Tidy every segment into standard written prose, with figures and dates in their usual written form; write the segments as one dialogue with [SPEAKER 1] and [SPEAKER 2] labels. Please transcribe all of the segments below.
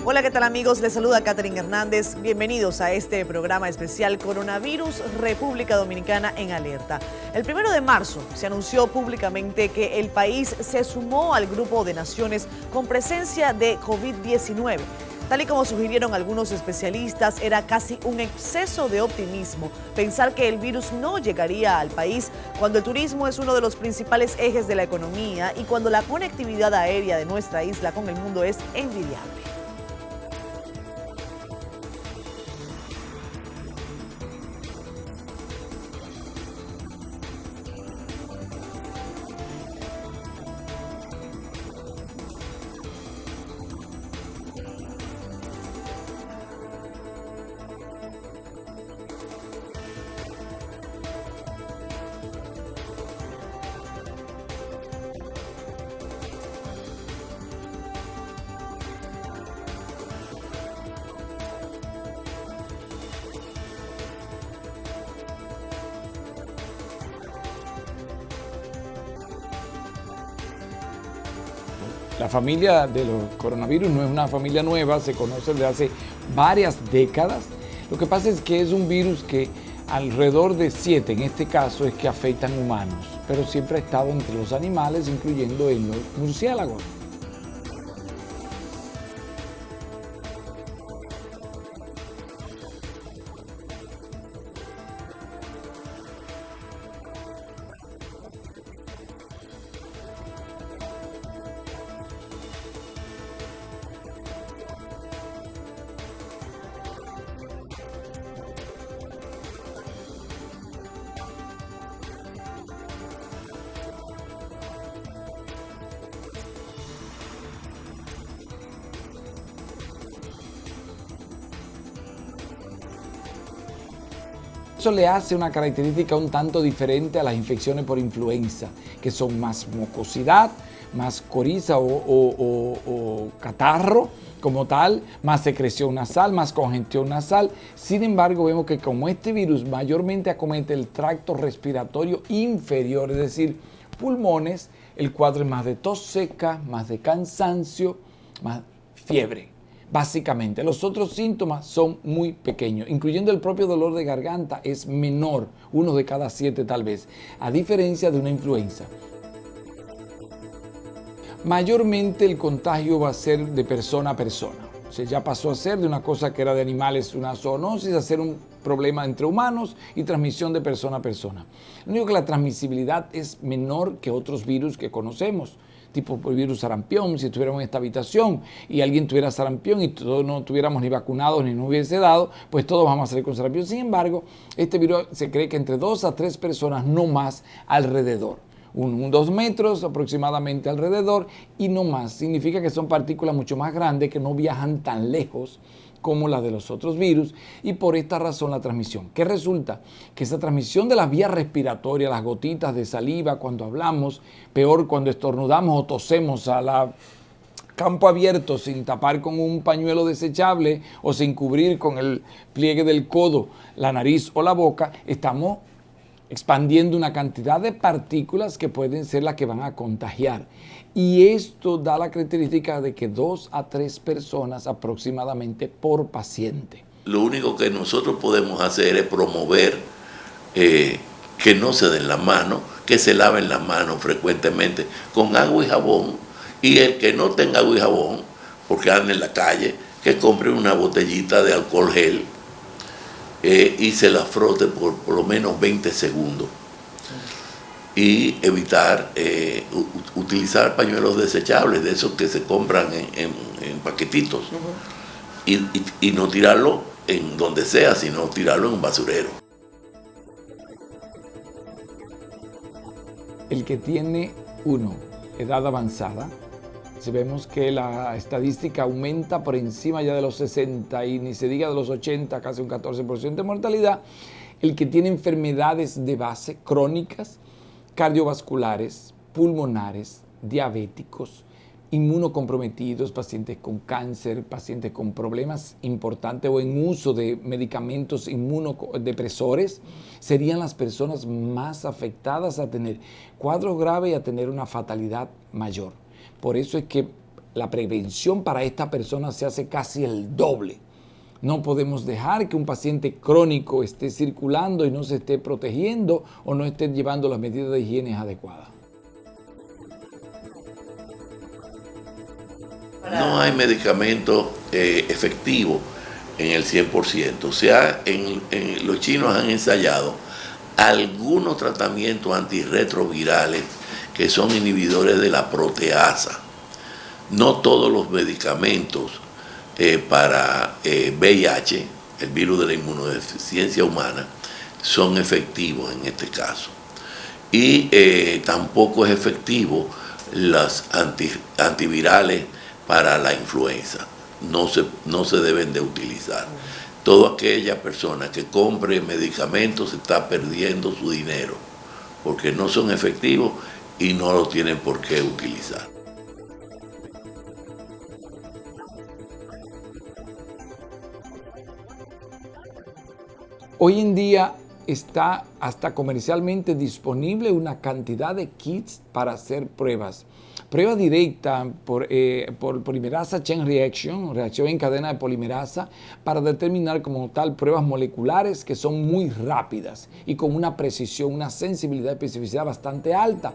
[SPEAKER 1] Hola, ¿qué tal amigos? Les saluda Catherine Hernández. Bienvenidos a este programa especial Coronavirus República Dominicana en alerta. El 1 de marzo se anunció públicamente que el país se sumó al grupo de naciones con presencia de COVID-19. Tal y como sugirieron algunos especialistas, era casi un exceso de optimismo pensar que el virus no llegaría al país cuando el turismo es uno de los principales ejes de la economía y cuando la conectividad aérea de nuestra isla con el mundo es envidiable.
[SPEAKER 2] La familia de los coronavirus no es una familia nueva, se conoce desde hace varias décadas. Lo que pasa es que es un virus que alrededor de 7, en este caso, es que afectan humanos, pero siempre ha estado entre los animales, incluyendo en los murciélagos. Eso le hace una característica un tanto diferente a las infecciones por influenza, que son más mucosidad, más coriza o catarro como tal, más secreción nasal, más congestión nasal. Sin embargo, vemos que como este virus mayormente acomete el tracto respiratorio inferior, es decir, pulmones, el cuadro es más de tos seca, más de cansancio, más fiebre. Básicamente, los otros síntomas son muy pequeños, incluyendo el propio dolor de garganta es menor, 1 de cada 7 tal vez, a diferencia de una influenza. Mayormente el contagio va a ser de persona a persona. O sea, ya pasó a ser de una cosa que era de animales, una zoonosis, a ser un problema entre humanos y transmisión de persona a persona. Lo único que la transmisibilidad es menor que otros virus que conocemos, tipo el virus sarampión. Si estuviéramos en esta habitación y alguien tuviera sarampión y todos no tuviéramos ni vacunados ni nos hubiese dado, pues todos vamos a salir con sarampión. Sin embargo, este virus se cree que entre 2 a 3 personas, no más, alrededor. 2 metros aproximadamente alrededor y no más. Significa que son partículas mucho más grandes que no viajan tan lejos como las de los otros virus, y por esta razón la transmisión. ¿Qué resulta? Que esa transmisión de las vías respiratorias, las gotitas de saliva cuando hablamos, peor cuando estornudamos o tosemos a la campo abierto sin tapar con un pañuelo desechable o sin cubrir con el pliegue del codo la nariz o la boca, estamos expandiendo una cantidad de partículas que pueden ser las que van a contagiar. Y esto da la característica de que 2 a 3 personas aproximadamente por paciente.
[SPEAKER 3] Lo único que nosotros podemos hacer es promover que no se den la mano, que se laven las manos frecuentemente con agua y jabón. Y el que no tenga agua y jabón, porque anda en la calle, que compre una botellita de alcohol gel y se la frote por lo menos 20 segundos. Y evitar utilizar pañuelos desechables, de esos que se compran en paquetitos, y no tirarlo en donde sea, sino tirarlo en un basurero.
[SPEAKER 2] El que tiene edad avanzada, si vemos que la estadística aumenta por encima ya de los 60 y ni se diga de los 80, casi un 14% de mortalidad. El que tiene enfermedades de base crónicas, cardiovasculares, pulmonares, diabéticos, inmunocomprometidos, pacientes con cáncer, pacientes con problemas importantes o en uso de medicamentos inmunodepresores, serían las personas más afectadas a tener cuadros graves y a tener una fatalidad mayor. Por eso es que la prevención para esta persona se hace casi el doble. No podemos dejar que un paciente crónico esté circulando y no se esté protegiendo o no esté llevando las medidas de higiene adecuadas.
[SPEAKER 3] No hay medicamento efectivo en el 100%. O sea, los chinos han ensayado algunos tratamientos antirretrovirales que son inhibidores de la proteasa. No todos los medicamentos para VIH, el virus de la inmunodeficiencia humana, son efectivos en este caso. Y tampoco es efectivo los antivirales para la influenza. No se deben de utilizar. Toda aquella persona que compre medicamentos está perdiendo su dinero porque no son efectivos y no lo tienen por qué utilizar.
[SPEAKER 2] Hoy en día está hasta comercialmente disponible una cantidad de kits para hacer pruebas. Prueba directa por polimerasa chain reaction, reacción en cadena de polimerasa, para determinar como tal pruebas moleculares que son muy rápidas y con una precisión, una sensibilidad y especificidad bastante alta.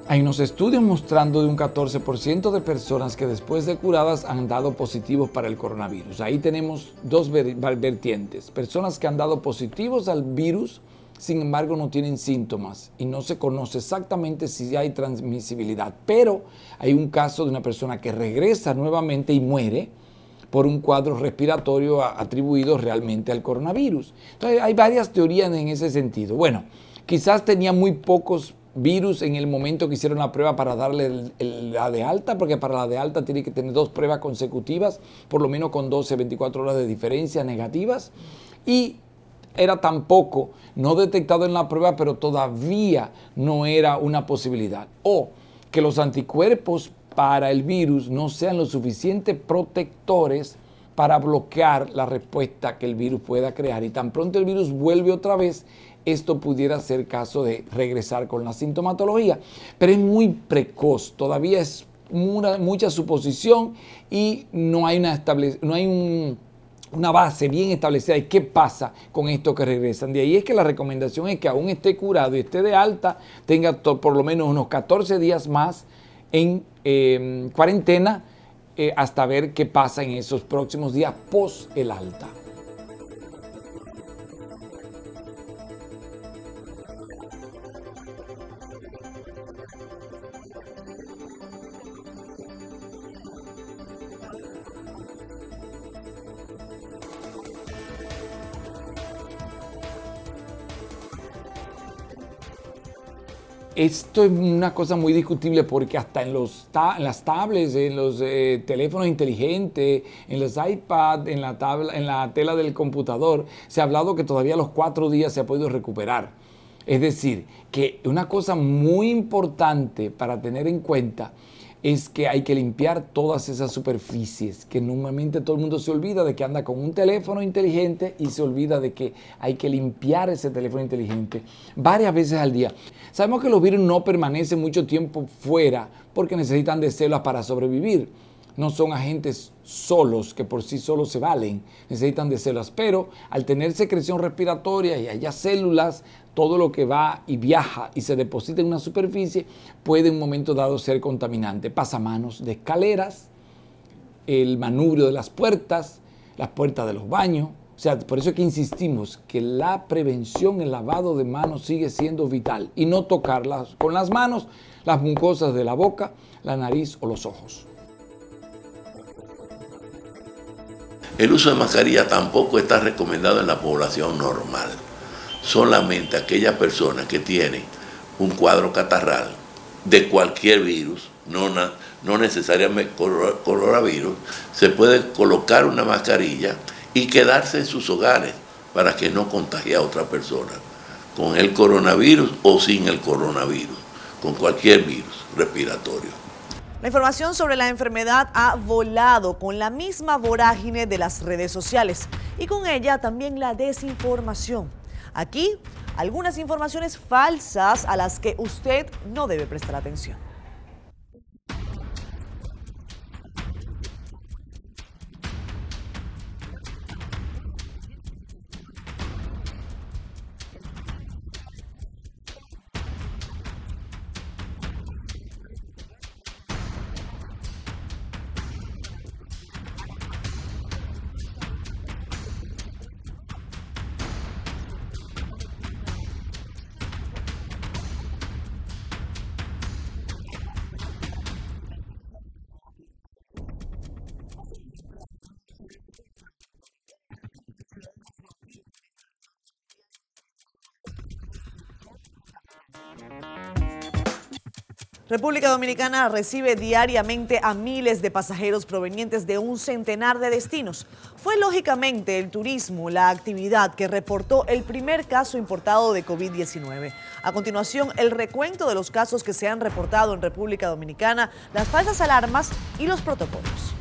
[SPEAKER 2] Hay unos estudios mostrando de un 14% de personas que después de curadas han dado positivos para el coronavirus. Ahí tenemos dos vertientes. Personas que han dado positivos al virus, sin embargo no tienen síntomas y no se conoce exactamente si hay transmisibilidad. Pero hay un caso de una persona que regresa nuevamente y muere por un cuadro respiratorio atribuido realmente al coronavirus. Entonces hay varias teorías en ese sentido. Bueno, quizás tenía muy pocos virus en el momento que hicieron la prueba para darle la de alta, porque para la de alta tiene que tener 2 pruebas consecutivas, por lo menos con 12, 24 horas de diferencia negativas, y era tan poco, no detectado en la prueba, pero todavía no era una posibilidad. O que los anticuerpos para el virus no sean lo suficiente protectores para bloquear la respuesta que el virus pueda crear. Y tan pronto el virus vuelve otra vez, esto pudiera ser caso de regresar con la sintomatología. Pero es muy precoz, todavía es mucha suposición y no hay una base bien establecida de qué pasa con estos que regresan. De ahí es que la recomendación es que aún esté curado y esté de alta, tenga por lo menos unos 14 días más en cuarentena hasta ver qué pasa en esos próximos días post el alta. Esto es una cosa muy discutible porque hasta en las tablets, en los teléfonos inteligentes, en los iPads, en la tela del computador, se ha hablado que todavía a los 4 días se ha podido recuperar. Es decir, que una cosa muy importante para tener en cuenta es que hay que limpiar todas esas superficies, que normalmente todo el mundo se olvida de que anda con un teléfono inteligente y se olvida de que hay que limpiar ese teléfono inteligente varias veces al día. Sabemos que los virus no permanecen mucho tiempo fuera porque necesitan de células para sobrevivir. No son agentes solos que por sí solos se valen, necesitan de células, pero al tener secreción respiratoria y haya células, todo lo que va y viaja y se deposita en una superficie puede en un momento dado ser contaminante. Pasamanos de escaleras, el manubrio de las puertas de los baños. O sea, por eso es que insistimos que la prevención, el lavado de manos sigue siendo vital y no tocarlas con las manos, las mucosas de la boca, la nariz o los ojos.
[SPEAKER 3] El uso de mascarilla tampoco está recomendado en la población normal. Solamente aquellas personas que tienen un cuadro catarral de cualquier virus, no necesariamente coronavirus, se puede colocar una mascarilla y quedarse en sus hogares para que no contagie a otra persona con el coronavirus o sin el coronavirus, con cualquier virus respiratorio.
[SPEAKER 1] La información sobre la enfermedad ha volado con la misma vorágine de las redes sociales y con ella también la desinformación. Aquí, algunas informaciones falsas a las que usted no debe prestar atención. República Dominicana recibe diariamente a miles de pasajeros provenientes de un centenar de destinos. Fue lógicamente el turismo la actividad que reportó el primer caso importado de COVID-19. A continuación, el recuento de los casos que se han reportado en República Dominicana, las falsas alarmas y los protocolos.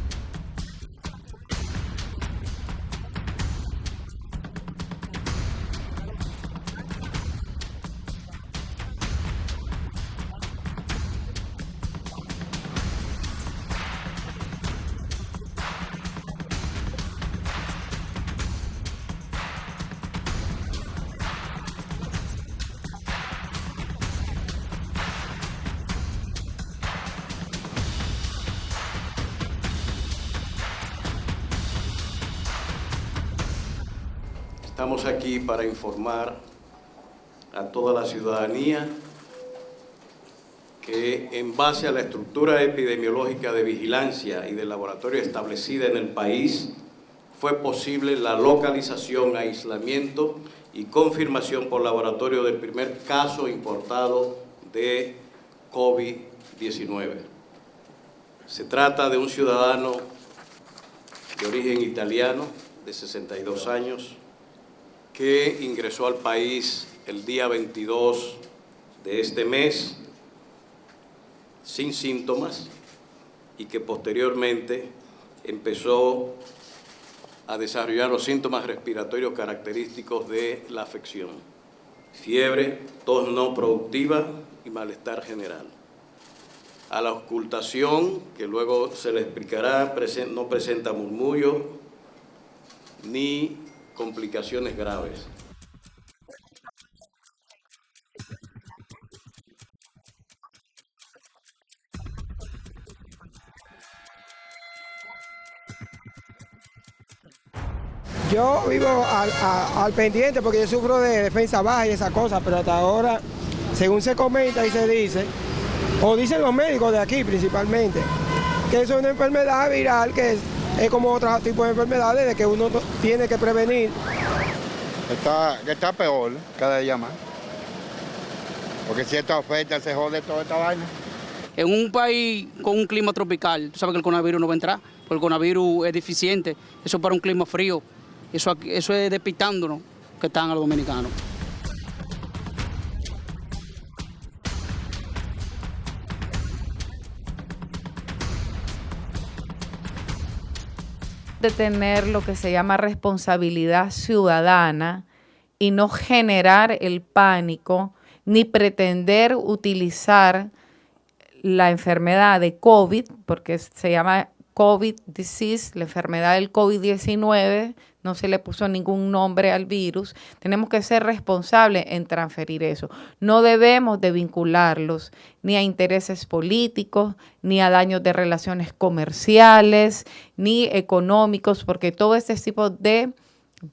[SPEAKER 4] Estamos aquí para informar a toda la ciudadanía que en base a la estructura epidemiológica de vigilancia y de laboratorio establecida en el país, fue posible la localización, aislamiento y confirmación por laboratorio del primer caso importado de COVID-19. Se trata de un ciudadano de origen italiano de 62 años, que ingresó al país el día 22 de este mes sin síntomas y que posteriormente empezó a desarrollar los síntomas respiratorios característicos de la afección: fiebre, tos no productiva y malestar general. A la auscultación, que luego se le explicará, no presenta murmullo ni complicaciones graves.
[SPEAKER 5] Yo vivo al pendiente porque yo sufro de defensa baja y esas cosas, pero hasta ahora, según se comenta y se dice, o dicen los médicos de aquí principalmente, que eso es una enfermedad viral que es como otro tipo de enfermedades de que uno tiene que prevenir.
[SPEAKER 6] Está peor cada día más, porque si esto afecta, se jode toda esta vaina.
[SPEAKER 7] En un país con un clima tropical, tú sabes que el coronavirus no va a entrar, porque el coronavirus es deficiente, eso para un clima frío, eso es despistándonos que están a los dominicanos.
[SPEAKER 8] De tener lo que se llama responsabilidad ciudadana y no generar el pánico ni pretender utilizar la enfermedad de COVID, porque se llama COVID disease, la enfermedad del COVID-19, no se le puso ningún nombre al virus. Tenemos que ser responsables en transferir eso. No debemos de vincularlos ni a intereses políticos, ni a daños de relaciones comerciales, ni económicos, porque todo este tipo de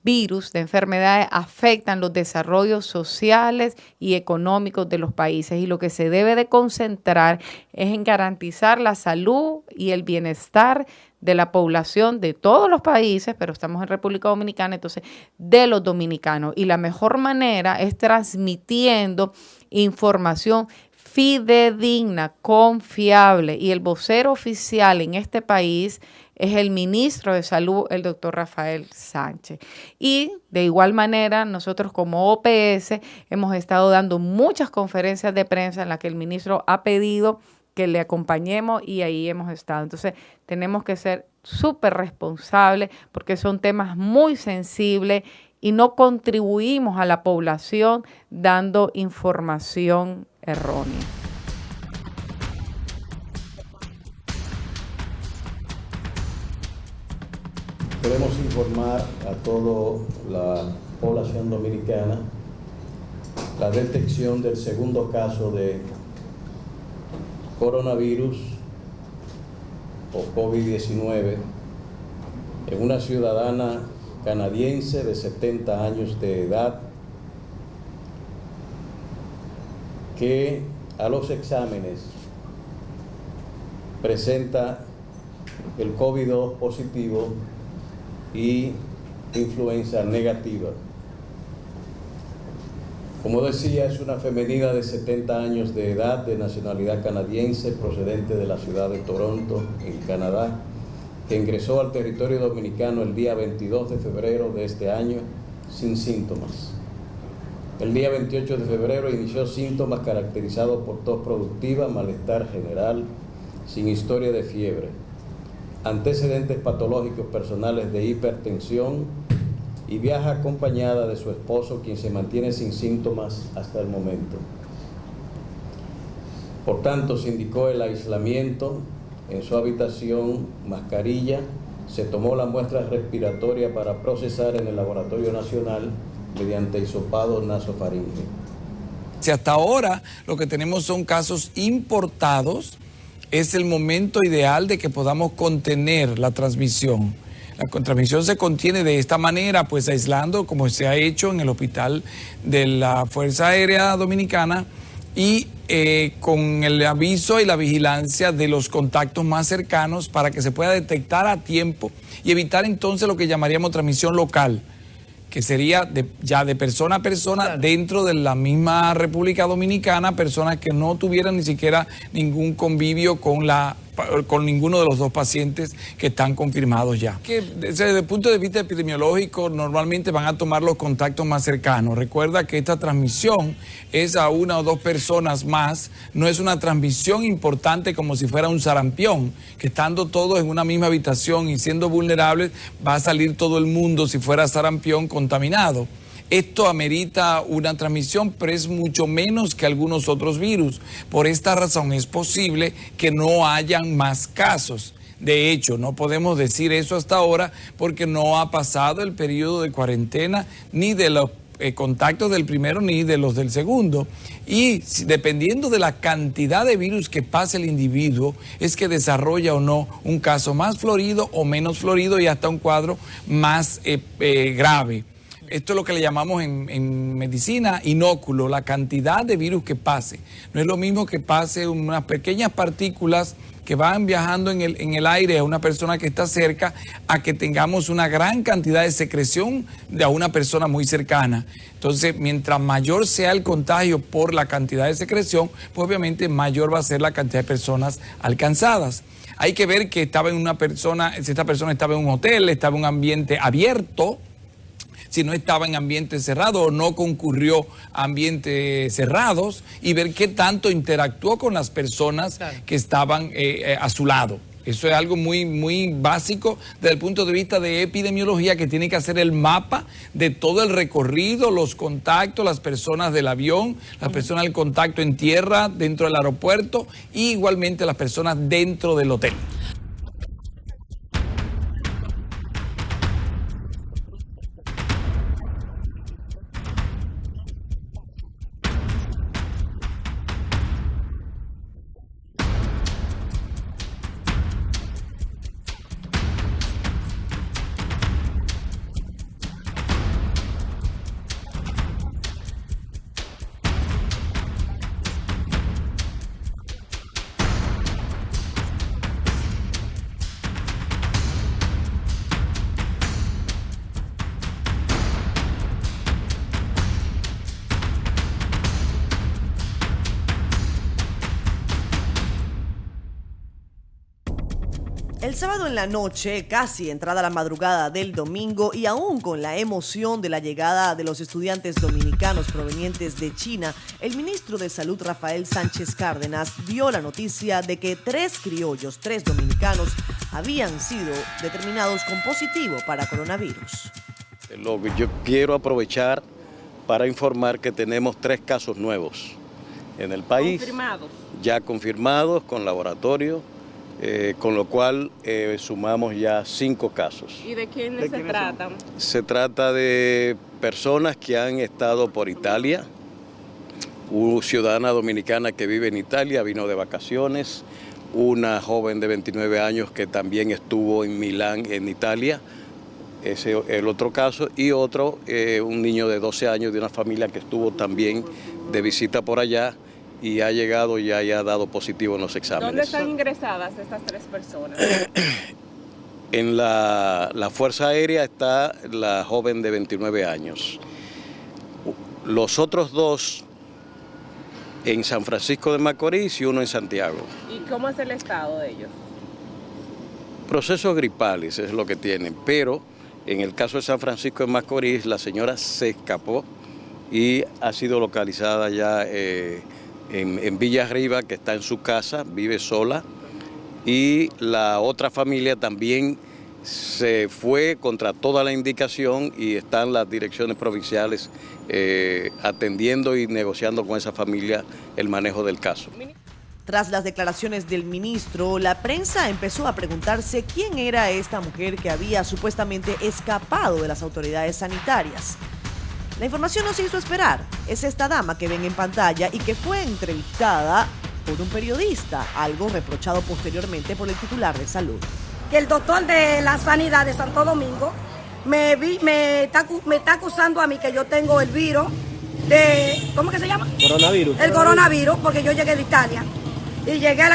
[SPEAKER 8] virus, de enfermedades, afectan los desarrollos sociales y económicos de los países. Y lo que se debe de concentrar es en garantizar la salud y el bienestar de la población de todos los países, pero estamos en República Dominicana, entonces de los dominicanos. Y la mejor manera es transmitiendo información fidedigna, confiable. Y el vocero oficial en este país es el ministro de Salud, el doctor Rafael Sánchez. Y de igual manera, nosotros como OPS hemos estado dando muchas conferencias de prensa en las que el ministro ha pedido que le acompañemos y ahí hemos estado. Entonces, tenemos que ser súper responsables porque son temas muy sensibles y no contribuimos a la población dando información errónea.
[SPEAKER 4] Queremos informar a toda la población dominicana la detección del segundo caso de coronavirus o COVID-19 en una ciudadana canadiense de 70 años de edad que a los exámenes presenta el COVID-2 positivo y influenza negativa. Como decía, es una femenina de 70 años de edad, de nacionalidad canadiense, procedente de la ciudad de Toronto, en Canadá, que ingresó al territorio dominicano el día 22 de febrero de este año sin síntomas. El día 28 de febrero inició síntomas caracterizados por tos productiva, malestar general, sin historia de fiebre, antecedentes patológicos personales de hipertensión y viaja acompañada de su esposo, quien se mantiene sin síntomas hasta el momento. Por tanto, se indicó el aislamiento en su habitación, mascarilla, se tomó la muestra respiratoria para procesar en el Laboratorio Nacional mediante hisopado nasofaringe.
[SPEAKER 2] Si hasta ahora lo que tenemos son casos importados, es el momento ideal de que podamos contener la transmisión. La transmisión se contiene de esta manera, pues aislando, como se ha hecho en el hospital de la Fuerza Aérea Dominicana, y con el aviso y la vigilancia de los contactos más cercanos para que se pueda detectar a tiempo y evitar entonces lo que llamaríamos transmisión local, que sería ya de persona a persona, claro, dentro de la misma República Dominicana, personas que no tuvieran ni siquiera ningún convivio con ninguno de los dos pacientes que están confirmados ya. Que desde el punto de vista epidemiológico normalmente van a tomar los contactos más cercanos. Recuerda que esta transmisión es a una o dos personas más, no es una transmisión importante como si fuera un sarampión, que estando todos en una misma habitación y siendo vulnerables, va a salir todo el mundo si fuera sarampión contaminado. Esto amerita una transmisión, pero es mucho menos que algunos otros virus. Por esta razón es posible que no hayan más casos. De hecho, no podemos decir eso hasta ahora porque no ha pasado el periodo de cuarentena ni de los contactos del primero ni de los del segundo. Y dependiendo de la cantidad de virus que pase el individuo, es que desarrolla o no un caso más florido o menos florido y hasta un cuadro más grave. Esto es lo que le llamamos en medicina inóculo, la cantidad de virus que pase. No es lo mismo que pase unas pequeñas partículas que van viajando en el aire a una persona que está cerca, a que tengamos una gran cantidad de secreción de a una persona muy cercana. Entonces, mientras mayor sea el contagio por la cantidad de secreción, pues obviamente mayor va a ser la cantidad de personas alcanzadas. Hay que ver que estaba en una persona, si esta persona estaba en un hotel, estaba en un ambiente abierto, si no estaba en ambientes cerrados o no concurrió a ambientes cerrados, y ver qué tanto interactuó con las personas, claro, que estaban a su lado. Eso es algo muy, muy básico desde el punto de vista de epidemiología, que tiene que hacer el mapa de todo el recorrido, los contactos, las personas del avión, las personas del contacto en tierra, dentro del aeropuerto, y igualmente las personas dentro del hotel.
[SPEAKER 1] El sábado en la noche, casi entrada la madrugada del domingo, y aún con la emoción de la llegada de los estudiantes dominicanos provenientes de China, el ministro de Salud, Rafael Sánchez Cárdenas, dio la noticia de que 3 criollos, 3 dominicanos, habían sido determinados con positivo para coronavirus.
[SPEAKER 4] Lo que yo quiero aprovechar para informar que tenemos 3 casos nuevos en el país. ¿Confirmados? Ya confirmados con laboratorio. Con lo cual sumamos ya 5 casos.
[SPEAKER 9] ¿Y de quiénes se tratan?
[SPEAKER 4] Se trata de personas que han estado por Italia, una ciudadana dominicana que vive en Italia, vino de vacaciones, una joven de 29 años que también estuvo en Milán, en Italia, ese es el otro caso, y otro, un niño de 12 años de una familia que estuvo también de visita por allá, y ha llegado y ya ha dado positivo en los exámenes.
[SPEAKER 9] ¿Dónde están ingresadas estas 3 personas?
[SPEAKER 4] En la Fuerza Aérea está la joven de 29 años. los otros 2 en San Francisco de Macorís y 1 en Santiago.
[SPEAKER 9] ¿Y cómo es el estado de ellos?
[SPEAKER 4] Procesos gripales es lo que tienen, pero en el caso de San Francisco de Macorís, la señora se escapó y ha sido localizada ya en Villa Arriba, que está en su casa, vive sola, y la otra familia también se fue contra toda la indicación y están las direcciones provinciales atendiendo y negociando con esa familia el manejo del caso.
[SPEAKER 1] Tras las declaraciones del ministro, la prensa empezó a preguntarse quién era esta mujer que había supuestamente escapado de las autoridades sanitarias. La información no se hizo esperar. Es esta dama que ven en pantalla y que fue entrevistada por un periodista, algo reprochado posteriormente por el titular de salud.
[SPEAKER 10] Que el doctor de la sanidad de Santo Domingo me está acusando a mí que yo tengo el virus de, ¿cómo que se llama?
[SPEAKER 5] Coronavirus.
[SPEAKER 10] El coronavirus, porque yo llegué de Italia. Y llegué a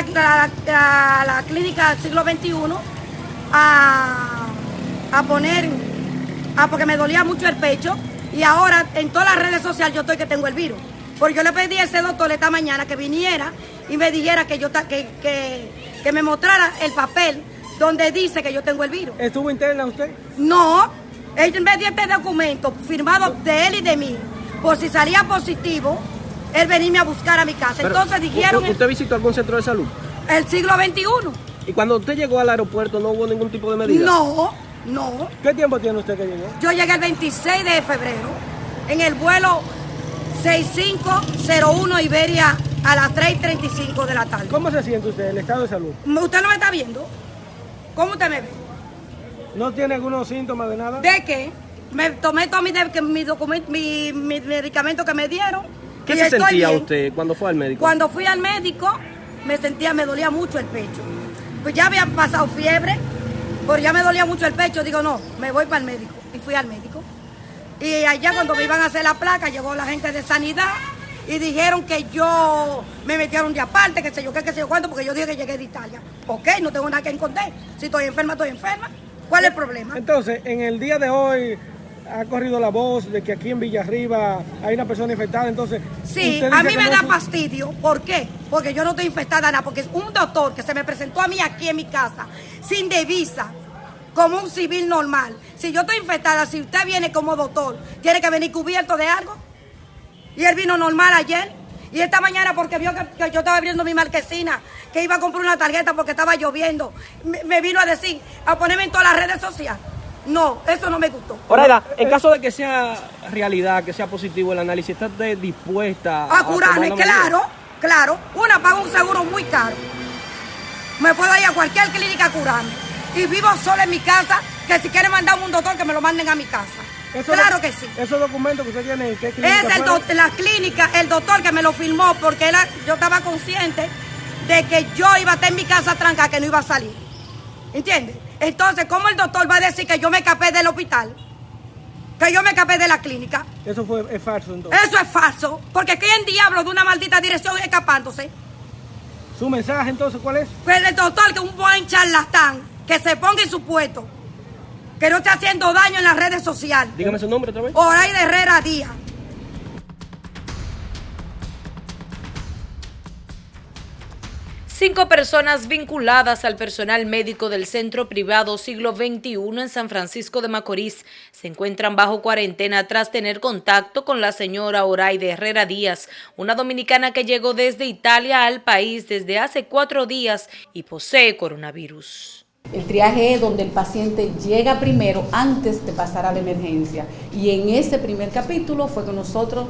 [SPEAKER 10] la clínica del siglo XXI porque me dolía mucho el pecho. Y ahora en todas las redes sociales yo estoy que tengo el virus. Porque yo le pedí a ese doctor esta mañana que viniera y me dijera que me mostrara el papel donde dice que yo tengo el virus.
[SPEAKER 5] ¿Estuvo interna usted?
[SPEAKER 10] No, él me dio este documento firmado de él y de mí. Por si salía positivo, él venirme a buscar a mi casa.
[SPEAKER 5] Pero,
[SPEAKER 10] entonces dijeron...
[SPEAKER 5] ¿Usted visitó algún centro de salud?
[SPEAKER 10] El siglo XXI.
[SPEAKER 5] ¿Y cuando usted llegó al aeropuerto no hubo ningún tipo de medida?
[SPEAKER 10] No.
[SPEAKER 5] ¿Qué tiempo tiene usted que llegó?
[SPEAKER 10] Yo llegué el 26 de febrero en el vuelo 6501 Iberia a las 3:35 de la tarde.
[SPEAKER 5] ¿Cómo se siente usted, el estado de salud?
[SPEAKER 10] ¿Usted no me está viendo? ¿Cómo usted me ve?
[SPEAKER 5] ¿No tiene algunos síntomas de nada?
[SPEAKER 10] ¿De qué? Me tomé todo mi medicamento que me dieron.
[SPEAKER 5] ¿Qué se sentía usted cuando fue al médico?
[SPEAKER 10] Cuando fui al médico me dolía mucho el pecho. Pues ya había pasado fiebre, pero ya me dolía mucho el pecho. Digo, no, me voy para el médico. Y fui al médico. Y allá cuando me iban a hacer la placa, llegó la gente de sanidad y dijeron que yo me metieron de aparte, que sé yo qué, que sé yo cuánto, porque yo dije que llegué de Italia. Ok, no tengo nada que esconder. Si estoy enferma, estoy enferma. ¿Cuál es el problema?
[SPEAKER 5] Entonces, en el día de hoy ha corrido la voz de que aquí en Villa Arriba hay una persona infectada, entonces...
[SPEAKER 10] Sí, a mí me da fastidio. ¿Por qué? Porque yo no estoy infectada nada, porque es un doctor que se me presentó a mí aquí en mi casa, sin divisa, como un civil normal. Si yo estoy infectada, si usted viene como doctor, tiene que venir cubierto de algo. Y él vino normal ayer. Y esta mañana, porque vio que yo estaba abriendo mi marquesina, que iba a comprar una tarjeta porque estaba lloviendo, me vino a decir, a ponerme en todas las redes sociales. No, eso no me gustó.
[SPEAKER 5] Oraida, en caso de que sea realidad, que sea positivo el análisis, ¿está usted dispuesta
[SPEAKER 10] a curarme? Claro. Una paga un seguro muy caro. Me puedo ir a cualquier clínica a curarme. Y vivo sola en mi casa, que si quieren mandarme un doctor, que me lo manden a mi casa. Claro que sí.
[SPEAKER 5] ¿Esos documentos que usted tiene en qué clínica?
[SPEAKER 10] Es la clínica, el doctor que me lo firmó, porque yo estaba consciente de que yo iba a estar en mi casa tranca, que no iba a salir. ¿Entiendes? Entonces, ¿cómo el doctor va a decir que yo me escapé del hospital? Que yo me escapé de la clínica.
[SPEAKER 5] Eso es falso, entonces.
[SPEAKER 10] Eso es falso, porque ¿quién diablo de una maldita dirección escapándose?
[SPEAKER 5] ¿Su mensaje, entonces, cuál es?
[SPEAKER 10] Pues el doctor, que es un buen charlatán, que se ponga en su puesto, que no esté haciendo daño en las redes sociales.
[SPEAKER 5] Dígame su nombre otra vez.
[SPEAKER 10] Oraida Herrera Díaz.
[SPEAKER 11] 5 personas vinculadas al personal médico del Centro Privado Siglo XXI en San Francisco de Macorís se encuentran bajo cuarentena tras tener contacto con la señora Oraida Herrera Díaz, una dominicana que llegó desde Italia al país desde hace 4 días y posee coronavirus.
[SPEAKER 12] El triaje es donde el paciente llega primero antes de pasar a la emergencia, y en ese primer capítulo fue que nosotros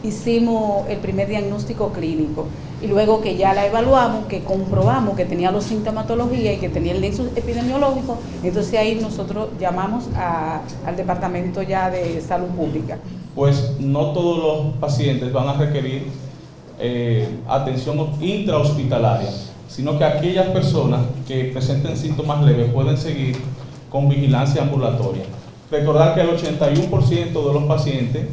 [SPEAKER 12] hicimos el primer diagnóstico clínico, y luego que ya la evaluamos, que comprobamos que tenía la sintomatología y que tenía el nexo epidemiológico, entonces ahí nosotros llamamos al departamento ya de salud pública.
[SPEAKER 13] Pues no todos los pacientes van a requerir atención intrahospitalaria, sino que aquellas personas que presenten síntomas leves pueden seguir con vigilancia ambulatoria. Recordar que el 81% de los pacientes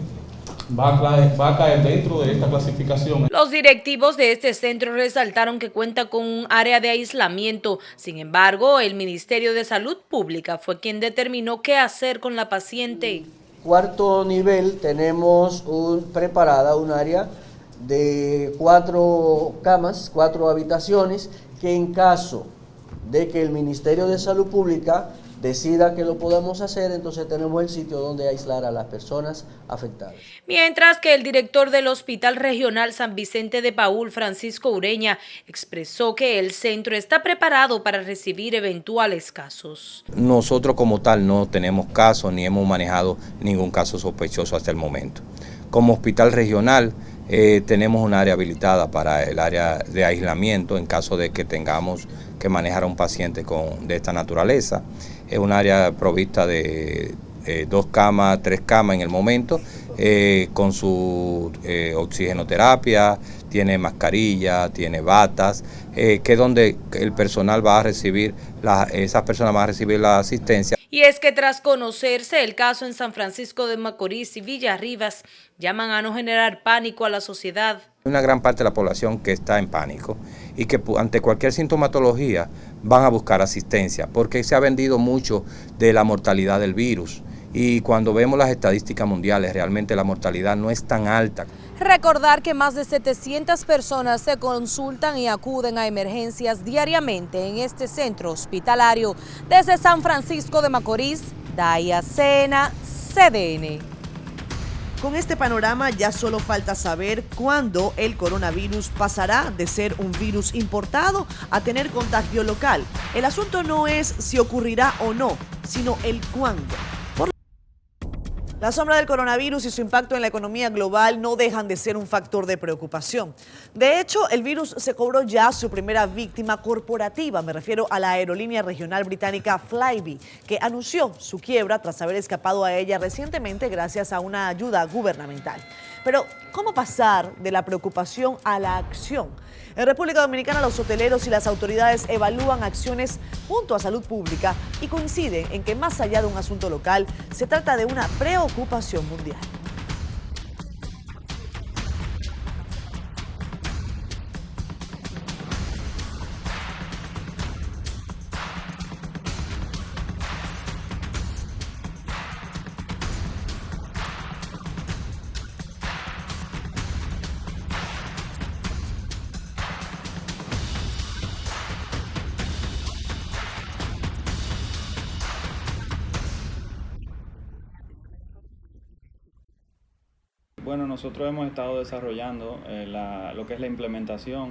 [SPEAKER 13] va a caer dentro de esta clasificación.
[SPEAKER 11] Los directivos de este centro resaltaron que cuenta con un área de aislamiento. Sin embargo, el Ministerio de Salud Pública fue quien determinó qué hacer con la paciente.
[SPEAKER 14] cuarto nivel tenemos preparada un área de 4 camas, 4 habitaciones, que en caso de que el Ministerio de Salud Pública decida que lo podamos hacer, entonces tenemos el sitio donde aislar a las personas afectadas.
[SPEAKER 11] Mientras que el director del Hospital Regional San Vicente de Paúl, Francisco Ureña, expresó que el centro está preparado para recibir eventuales casos.
[SPEAKER 15] Nosotros como tal no tenemos casos ni hemos manejado ningún caso sospechoso hasta el momento. Como hospital regional tenemos un área habilitada para el área de aislamiento en caso de que tengamos que manejar a un paciente de esta naturaleza. Es un área provista de 2 camas, 3 camas en el momento, con su oxigenoterapia, tiene mascarilla, tiene batas, que es donde el personal va a recibir, esas personas van a recibir la asistencia.
[SPEAKER 11] Y es que tras conocerse el caso en San Francisco de Macorís y Villarribas, llaman a no generar pánico a la sociedad.
[SPEAKER 15] Una gran parte de la población que está en pánico y que ante cualquier sintomatología van a buscar asistencia, porque se ha vendido mucho de la mortalidad del virus. Y cuando vemos las estadísticas mundiales, realmente la mortalidad no es tan alta.
[SPEAKER 11] Recordar que más de 700 personas se consultan y acuden a emergencias diariamente en este centro hospitalario. Desde San Francisco de Macorís, Daya Sena, CDN.
[SPEAKER 1] Con este panorama ya solo falta saber cuándo el coronavirus pasará de ser un virus importado a tener contagio local. El asunto no es si ocurrirá o no, sino el cuándo. La sombra del coronavirus y su impacto en la economía global no dejan de ser un factor de preocupación. De hecho, el virus se cobró ya su primera víctima corporativa. Me refiero a la aerolínea regional británica Flybe, que anunció su quiebra tras haber escapado a ella recientemente gracias a una ayuda gubernamental. Pero, ¿cómo pasar de la preocupación a la acción? En República Dominicana, los hoteleros y las autoridades evalúan acciones junto a salud pública y coinciden en que más allá de un asunto local, se trata de una preocupación mundial.
[SPEAKER 16] Bueno, nosotros hemos estado desarrollando lo que es la implementación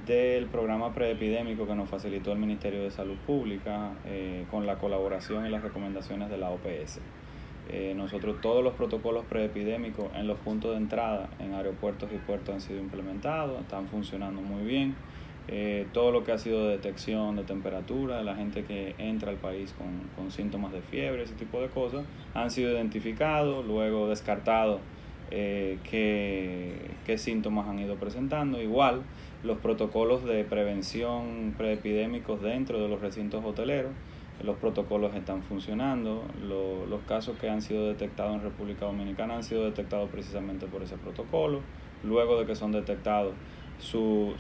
[SPEAKER 16] del programa preepidémico que nos facilitó el Ministerio de Salud Pública con la colaboración y las recomendaciones de la OPS. Nosotros todos los protocolos preepidémicos en los puntos de entrada en aeropuertos y puertos han sido implementados, están funcionando muy bien. Todo lo que ha sido de detección de temperatura de la gente que entra al país con síntomas de fiebre, ese tipo de cosas, han sido identificados, luego descartados qué síntomas han ido presentando. Igual, los protocolos de prevención preepidémicos dentro de los recintos hoteleros, los protocolos están funcionando. Los casos que han sido detectados en República Dominicana han sido detectados precisamente por ese protocolo. Luego de que son detectados,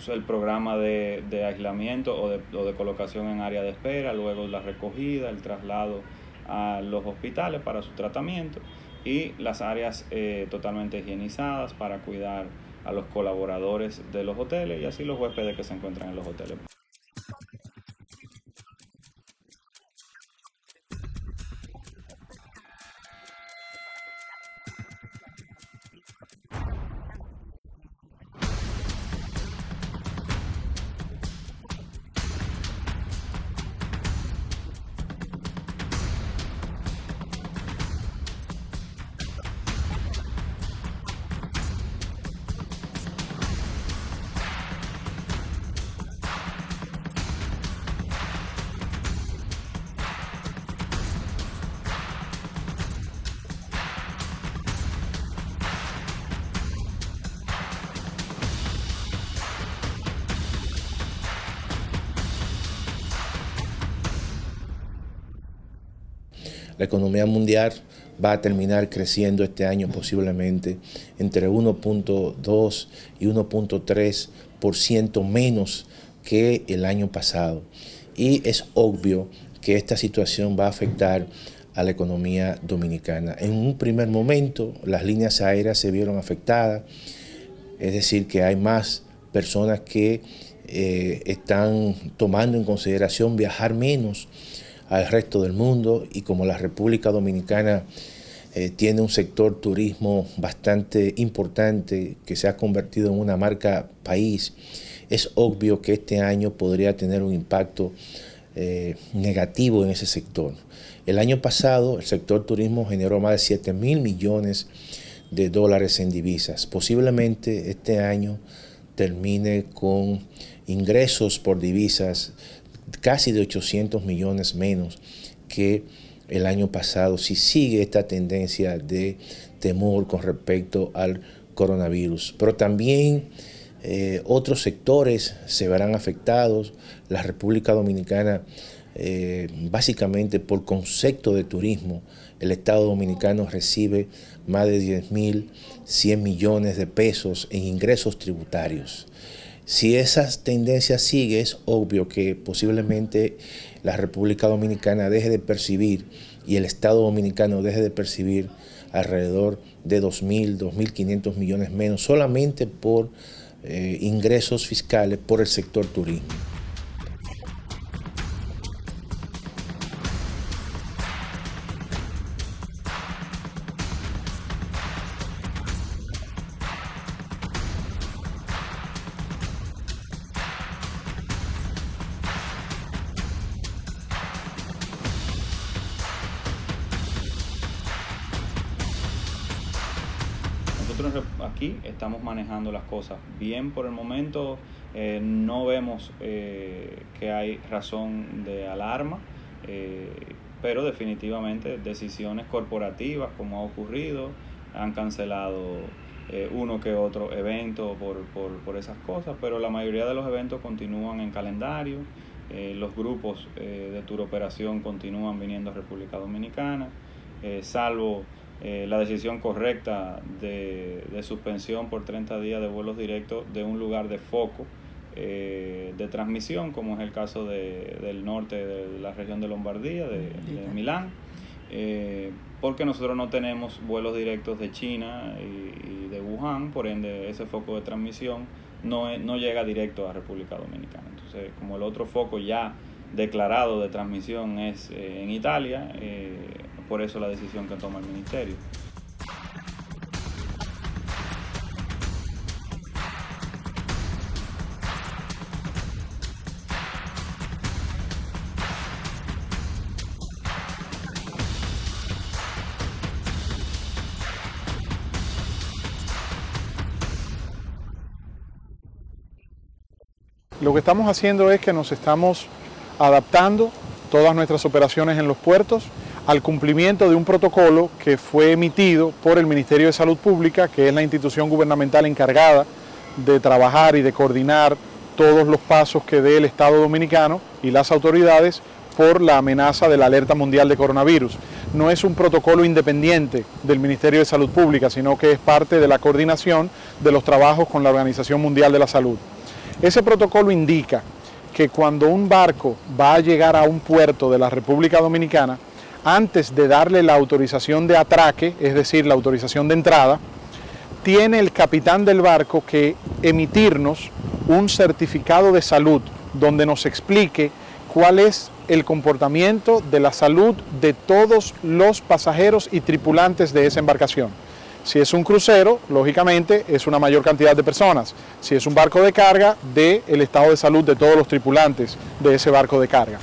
[SPEAKER 16] el programa de aislamiento o de colocación en área de espera, luego la recogida, el traslado a los hospitales para su tratamiento y las áreas totalmente higienizadas para cuidar a los colaboradores de los hoteles y así los huéspedes que se encuentran en los hoteles.
[SPEAKER 17] La economía mundial va a terminar creciendo este año posiblemente entre 1.2 y 1.3% menos que el año pasado. Y es obvio que esta situación va a afectar a la economía dominicana. En un primer momento las líneas aéreas se vieron afectadas, es decir, que hay más personas que están tomando en consideración viajar menos al resto del mundo, y como la República Dominicana tiene un sector turismo bastante importante que se ha convertido en una marca país, es obvio que este año podría tener un impacto negativo en ese sector. El año pasado el sector turismo generó más de 7.000 millones de dólares en divisas. Posiblemente este año termine con ingresos por divisas casi de 800 millones menos que el año pasado, si sigue esta tendencia de temor con respecto al coronavirus. Pero también otros sectores se verán afectados. La República Dominicana, básicamente por concepto de turismo, el Estado Dominicano recibe más de 10.100 millones de pesos en ingresos tributarios. Si esa tendencia sigue, es obvio que posiblemente la República Dominicana deje de percibir y el Estado Dominicano deje de percibir alrededor de 2.000, 2.500 millones menos solamente por ingresos fiscales por el sector turismo.
[SPEAKER 16] Aquí estamos manejando las cosas bien por el momento, no vemos que hay razón de alarma, pero definitivamente decisiones corporativas, como ha ocurrido, han cancelado uno que otro evento por esas cosas, pero la mayoría de los eventos continúan en calendario, los grupos de tour operación continúan viniendo a República Dominicana, salvo la decisión correcta de suspensión por 30 días de vuelos directos de un lugar de foco de transmisión, como es el caso del norte de la región de Lombardía, de Milán, porque nosotros no tenemos vuelos directos de China y de Wuhan, por ende ese foco de transmisión no llega directo a República Dominicana. Entonces, como el otro foco ya declarado de transmisión es en Italia, por eso la decisión que toma el ministerio.
[SPEAKER 18] Lo que estamos haciendo es que nos estamos adaptando todas nuestras operaciones en los puertos al cumplimiento de un protocolo que fue emitido por el Ministerio de Salud Pública, que es la institución gubernamental encargada de trabajar y de coordinar todos los pasos que dé el Estado Dominicano y las autoridades por la amenaza de la alerta mundial de coronavirus. No es un protocolo independiente del Ministerio de Salud Pública, sino que es parte de la coordinación de los trabajos con la Organización Mundial de la Salud. Ese protocolo indica que cuando un barco va a llegar a un puerto de la República Dominicana, antes de darle la autorización de atraque, es decir, la autorización de entrada, tiene el capitán del barco que emitirnos un certificado de salud donde nos explique cuál es el comportamiento de la salud de todos los pasajeros y tripulantes de esa embarcación. Si es un crucero, lógicamente es una mayor cantidad de personas. Si es un barco de carga, del estado de salud de todos los tripulantes de ese barco de carga.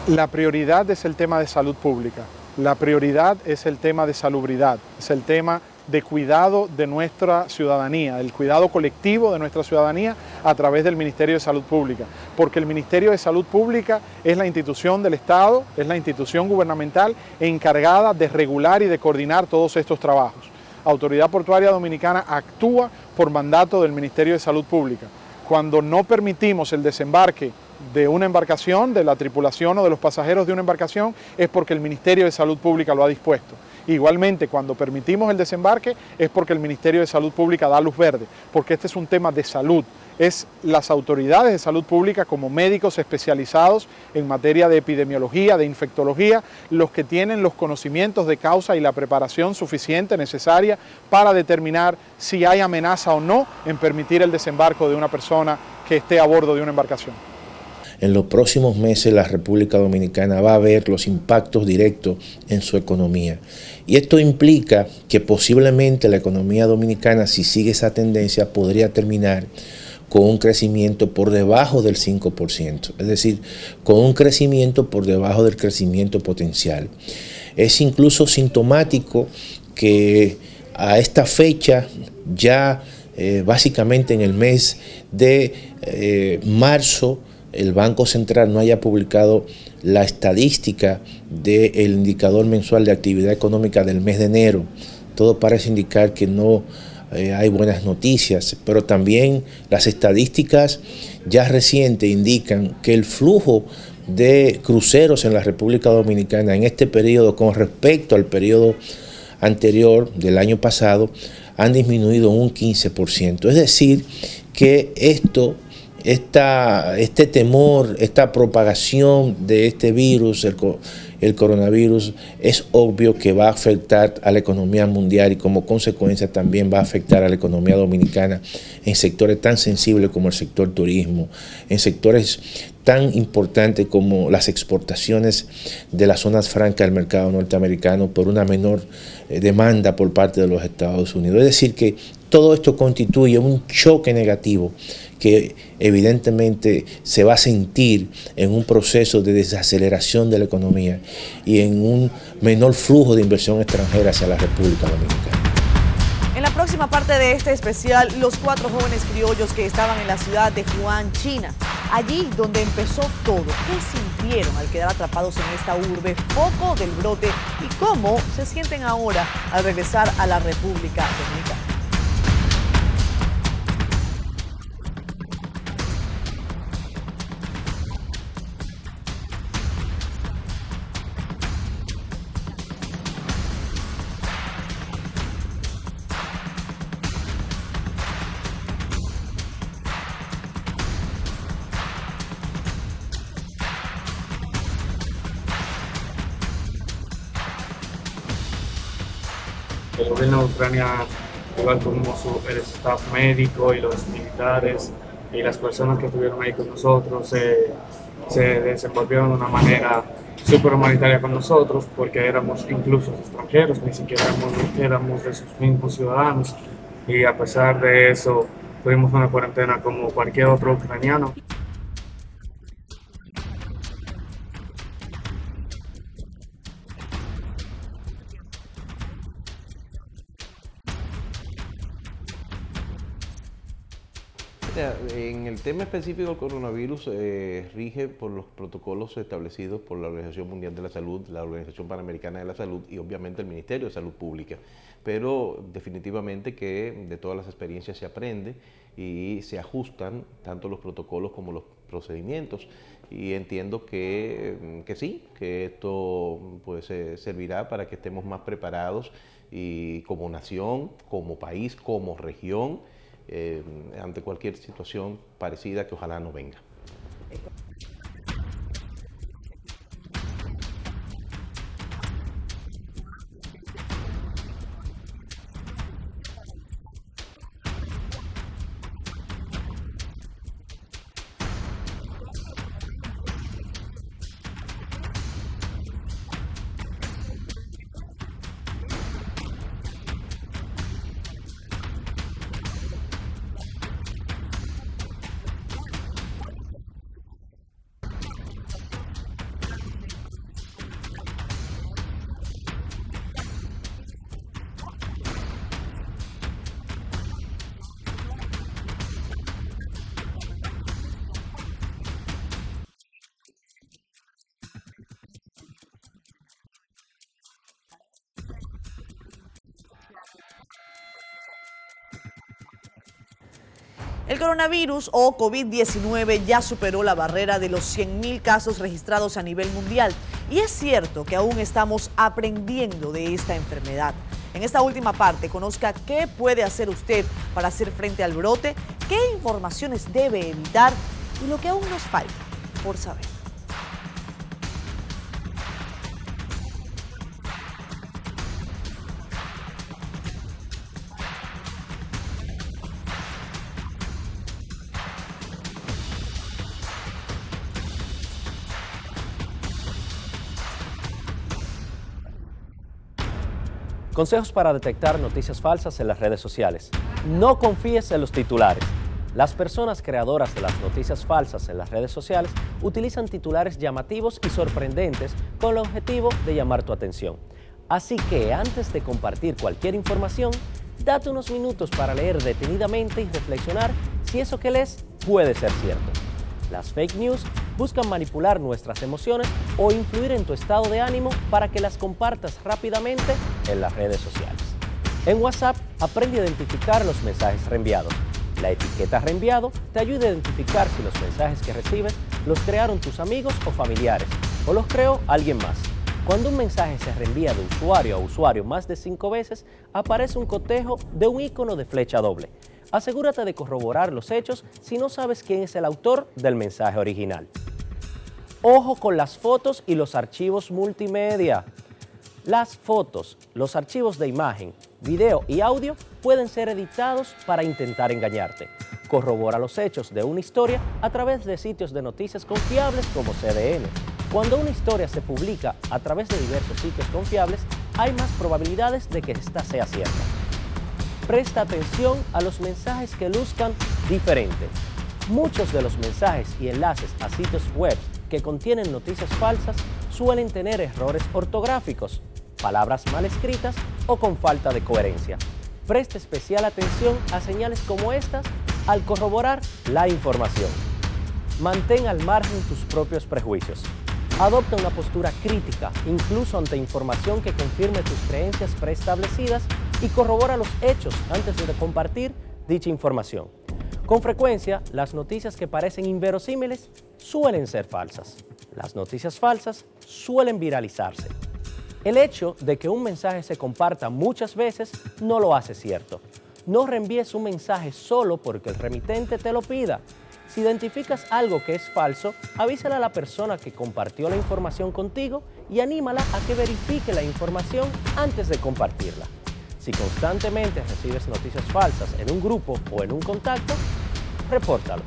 [SPEAKER 18] La prioridad es el tema de salud pública, la prioridad es el tema de salubridad, es el tema de cuidado de nuestra ciudadanía, el cuidado colectivo de nuestra ciudadanía a través del Ministerio de Salud Pública, porque el Ministerio de Salud Pública es la institución del Estado, es la institución gubernamental encargada de regular y de coordinar todos estos trabajos. Autoridad Portuaria Dominicana actúa por mandato del Ministerio de Salud Pública. Cuando no permitimos el desembarque de una embarcación, de la tripulación o de los pasajeros de una embarcación, es porque el Ministerio de Salud Pública lo ha dispuesto. Igualmente, cuando permitimos el desembarque es porque el Ministerio de Salud Pública da luz verde, porque este es un tema de salud. Es las autoridades de salud pública como médicos especializados en materia de epidemiología, de infectología, los que tienen los conocimientos de causa y la preparación suficiente, necesaria, para determinar si hay amenaza o no en permitir el desembarco de una persona que esté a bordo de una embarcación.
[SPEAKER 17] En los próximos meses la República Dominicana va a ver los impactos directos en su economía. Y esto implica que posiblemente la economía dominicana, si sigue esa tendencia, podría terminar con un crecimiento por debajo del 5%, es decir, con un crecimiento por debajo del crecimiento potencial. Es incluso sintomático que a esta fecha, ya básicamente en el mes de marzo, el Banco Central no haya publicado la estadística del indicador mensual de actividad económica del mes de enero. Todo parece indicar que no hay buenas noticias, pero también las estadísticas ya recientes indican que el flujo de cruceros en la República Dominicana en este periodo con respecto al periodo anterior del año pasado han disminuido un 15%. Es decir, que este temor, esta propagación de este virus, el coronavirus, es obvio que va a afectar a la economía mundial y como consecuencia también va a afectar a la economía dominicana en sectores tan sensibles como el sector turismo, en sectores tan importantes como las exportaciones de las zonas francas del mercado norteamericano por una menor demanda por parte de los Estados Unidos. Es decir, que todo esto constituye un choque negativo que evidentemente se va a sentir en un proceso de desaceleración de la economía y en un menor flujo de inversión extranjera hacia la República Dominicana.
[SPEAKER 1] En la próxima parte de este especial, los 4 jóvenes criollos que estaban en la ciudad de Wuhan, China, allí donde empezó todo. ¿Qué sintieron al quedar atrapados en esta urbe, foco del brote, y cómo se sienten ahora al regresar a la República Dominicana?
[SPEAKER 19] El gobierno de Ucrania, igual como el staff médico y los militares y las personas que estuvieron ahí con nosotros, se desenvolvieron de una manera súper humanitaria con nosotros, porque éramos incluso extranjeros, ni siquiera éramos de sus mismos ciudadanos, y a pesar de eso tuvimos una cuarentena como cualquier otro ucraniano.
[SPEAKER 20] En el tema específico del coronavirus, rige por los protocolos establecidos por la Organización Mundial de la Salud, la Organización Panamericana de la Salud y obviamente el Ministerio de Salud Pública. Pero definitivamente que de todas las experiencias se aprende y se ajustan tanto los protocolos como los procedimientos. Y entiendo que sí, que esto pues, servirá para que estemos más preparados y como nación, como país, como región, ante cualquier situación parecida que ojalá no venga.
[SPEAKER 1] El coronavirus o COVID-19 ya superó la barrera de los 100.000 casos registrados a nivel mundial y es cierto que aún estamos aprendiendo de esta enfermedad. En esta última parte, conozca qué puede hacer usted para hacer frente al brote, qué informaciones debe evitar y lo que aún nos falta por saber.
[SPEAKER 21] Consejos para detectar noticias falsas en las redes sociales. No confíes en los titulares. Las personas creadoras de las noticias falsas en las redes sociales utilizan titulares llamativos y sorprendentes con el objetivo de llamar tu atención. Así que antes de compartir cualquier información, date unos minutos para leer detenidamente y reflexionar si eso que lees puede ser cierto. Las fake news buscan manipular nuestras emociones o influir en tu estado de ánimo para que las compartas rápidamente en las redes sociales. En WhatsApp, aprende a identificar los mensajes reenviados. La etiqueta reenviado te ayuda a identificar si los mensajes que recibes los crearon tus amigos o familiares o los creó alguien más. Cuando un mensaje se reenvía de usuario a usuario más de 5 veces, aparece un cotejo de un icono de flecha doble. Asegúrate de corroborar los hechos si no sabes quién es el autor del mensaje original. Ojo con las fotos y los archivos multimedia. Las fotos, los archivos de imagen, video y audio pueden ser editados para intentar engañarte. Corrobora los hechos de una historia a través de sitios de noticias confiables como CDN. Cuando una historia se publica a través de diversos sitios confiables, hay más probabilidades de que esta sea cierta. Presta atención a los mensajes que luzcan diferente. Muchos de los mensajes y enlaces a sitios web que contienen noticias falsas suelen tener errores ortográficos, palabras mal escritas o con falta de coherencia. Presta especial atención a señales como estas al corroborar la información. Mantén al margen tus propios prejuicios. Adopta una postura crítica, incluso ante información que confirme tus creencias preestablecidas y corrobora los hechos antes de compartir dicha información. Con frecuencia, las noticias que parecen inverosímiles suelen ser falsas. Las noticias falsas suelen viralizarse. El hecho de que un mensaje se comparta muchas veces no lo hace cierto. No reenvíes un mensaje solo porque el remitente te lo pida. Si identificas algo que es falso, avísale a la persona que compartió la información contigo y anímala a que verifique la información antes de compartirla. Si constantemente recibes noticias falsas en un grupo o en un contacto, repórtalos.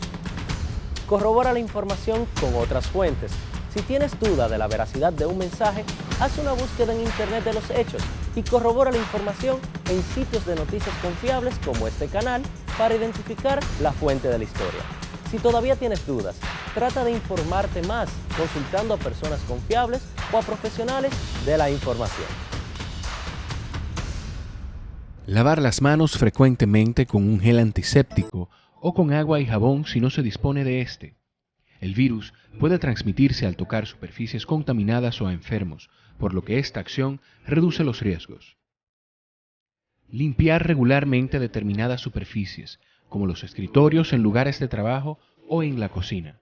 [SPEAKER 21] Corrobora la información con otras fuentes. Si tienes duda de la veracidad de un mensaje, haz una búsqueda en Internet de los hechos y corrobora la información en sitios de noticias confiables como este canal para identificar la fuente de la historia. Si todavía tienes dudas, trata de informarte más consultando a personas confiables o a profesionales de la información.
[SPEAKER 22] Lavar las manos frecuentemente con un gel antiséptico o con agua y jabón si no se dispone de este. El virus puede transmitirse al tocar superficies contaminadas o a enfermos, por lo que esta acción reduce los riesgos. Limpiar regularmente determinadas superficies, como los escritorios en lugares de trabajo o en la cocina.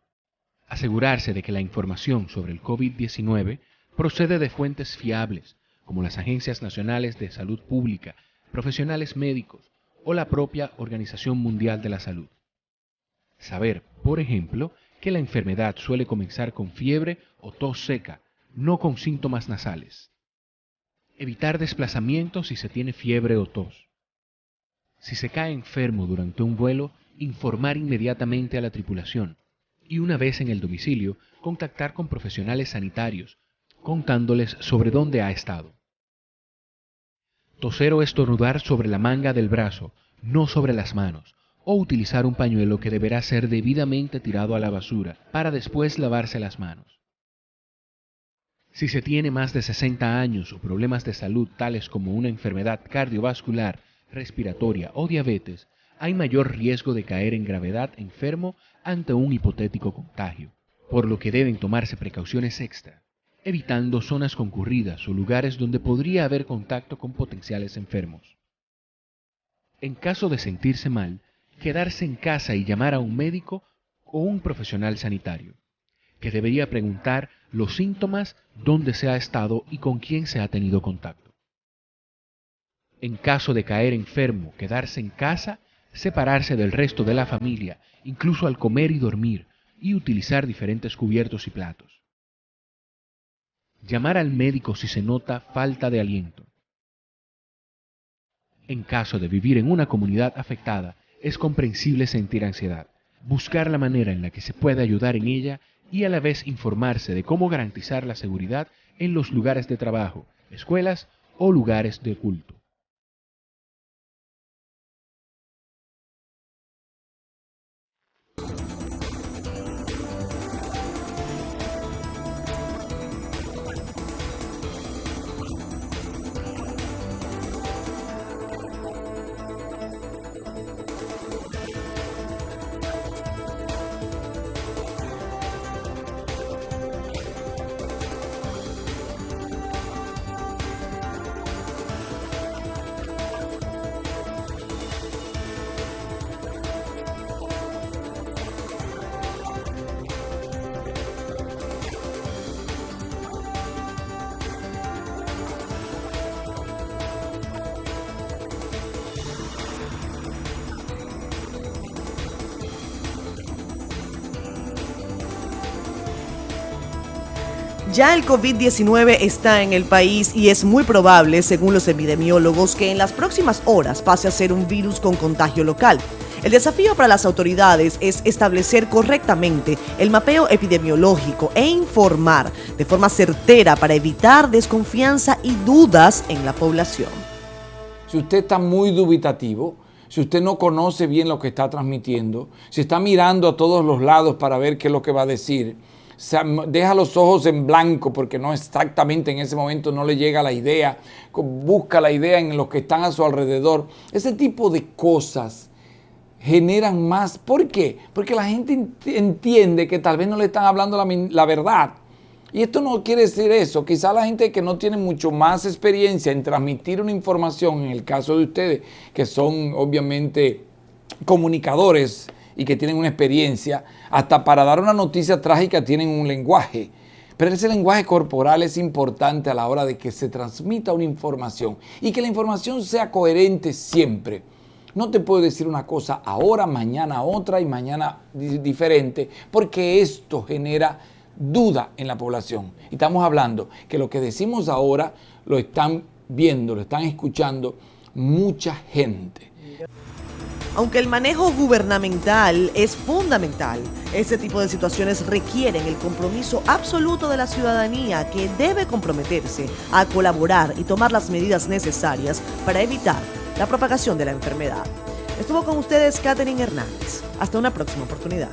[SPEAKER 22] Asegurarse de que la información sobre el COVID-19 procede de fuentes fiables, como las agencias nacionales de salud pública, profesionales médicos o la propia Organización Mundial de la Salud. Saber, por ejemplo, que la enfermedad suele comenzar con fiebre o tos seca, no con síntomas nasales. Evitar desplazamientos si se tiene fiebre o tos. Si se cae enfermo durante un vuelo, informar inmediatamente a la tripulación y una vez en el domicilio, contactar con profesionales sanitarios, contándoles sobre dónde ha estado. Toser o estornudar sobre la manga del brazo, no sobre las manos, o utilizar un pañuelo que deberá ser debidamente tirado a la basura para después lavarse las manos. Si se tiene más de 60 años o problemas de salud tales como una enfermedad cardiovascular, respiratoria o diabetes, hay mayor riesgo de caer en gravedad enfermo ante un hipotético contagio, por lo que deben tomarse precauciones extra, evitando zonas concurridas o lugares donde podría haber contacto con potenciales enfermos. En caso de sentirse mal, quedarse en casa y llamar a un médico o un profesional sanitario, que debería preguntar los síntomas, dónde se ha estado y con quién se ha tenido contacto. En caso de caer enfermo, quedarse en casa, separarse del resto de la familia, incluso al comer y dormir, y utilizar diferentes cubiertos y platos. Llamar al médico si se nota falta de aliento. En caso de vivir en una comunidad afectada, es comprensible sentir ansiedad. Buscar la manera en la que se puede ayudar en ella y a la vez informarse de cómo garantizar la seguridad en los lugares de trabajo, escuelas o lugares de culto.
[SPEAKER 1] Ya el COVID-19 está en el país y es muy probable, según los epidemiólogos, que en las próximas horas pase a ser un virus con contagio local. El desafío para las autoridades es establecer correctamente el mapeo epidemiológico e informar de forma certera para evitar desconfianza y dudas en la población.
[SPEAKER 2] Si usted está muy dubitativo, si usted no conoce bien lo que está transmitiendo, si está mirando a todos los lados para ver qué es lo que va a decir, deja los ojos en blanco porque no exactamente en ese momento no le llega la idea, busca la idea en los que están a su alrededor. Ese tipo de cosas generan más. ¿Por qué? Porque la gente entiende que tal vez no le están hablando la verdad. Y esto no quiere decir eso. Quizá la gente que no tiene mucho más experiencia en transmitir una información, en el caso de ustedes, que son obviamente comunicadores y que tienen una experiencia, hasta para dar una noticia trágica tienen un lenguaje. Pero ese lenguaje corporal es importante a la hora de que se transmita una información y que la información sea coherente siempre. No te puedo decir una cosa ahora, mañana otra y mañana diferente, porque esto genera duda en la población. Y estamos hablando que lo que decimos ahora lo están viendo, lo están escuchando mucha gente.
[SPEAKER 1] Aunque el manejo gubernamental es fundamental, este tipo de situaciones requieren el compromiso absoluto de la ciudadanía, que debe comprometerse a colaborar y tomar las medidas necesarias para evitar la propagación de la enfermedad. Estuvo con ustedes Katherine Hernández. Hasta una próxima oportunidad.